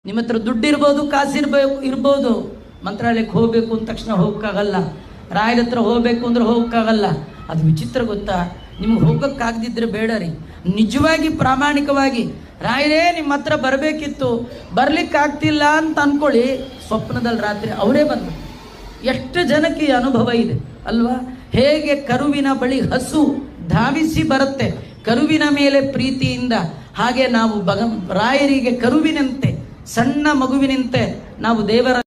ನಿಮ್ಮ ಹತ್ರ ದುಡ್ಡಿರ್ಬೋದು, ಇರ್ಬೋದು. ಮಂತ್ರಾಲಯಕ್ಕೆ ಹೋಗಬೇಕು ಅಂದ ತಕ್ಷಣ ಹೋಗೋಕ್ಕಾಗಲ್ಲ. ರಾಯರ ಹತ್ರ ಹೋಗಬೇಕು ಅಂದ್ರೆ ಹೋಗೋಕ್ಕಾಗಲ್ಲ. ಅದು ವಿಚಿತ್ರ ಗೊತ್ತಾ? ನಿಮ್ಗೆ ಹೋಗೋಕ್ಕಾಗದಿದ್ರೆ ಬೇಡ ರೀ, ನಿಜವಾಗಿ ಪ್ರಾಮಾಣಿಕವಾಗಿ ರಾಯರೇ ನಿಮ್ಮ ಹತ್ರ ಬರಬೇಕಿತ್ತು, ಬರ್ಲಿಕ್ಕಾಗ್ತಿಲ್ಲ ಅಂತ ಅಂದ್ಕೊಳ್ಳಿ. ಸ್ವಪ್ನದಲ್ಲಿ ರಾತ್ರಿ ಅವರೇ ಬಂದರು. ಎಷ್ಟು ಜನಕ್ಕೆ ಈ ಅನುಭವ ಇದೆ ಅಲ್ವಾ? ಹೇಗೆ ಕರುವಿನ ಬಳಿ ಹಸು ಧಾವಿಸಿ ಬರುತ್ತೆ ಕರುವಿನ ಮೇಲೆ ಪ್ರೀತಿಯಿಂದ, ಹಾಗೆ ನಾವು ರಾಯರಿಗೆ ಕರುವಿನಂತೆ, ಸಣ್ಣ ಮಗುವಿನಂತೆ ನಾವು ದೇವರ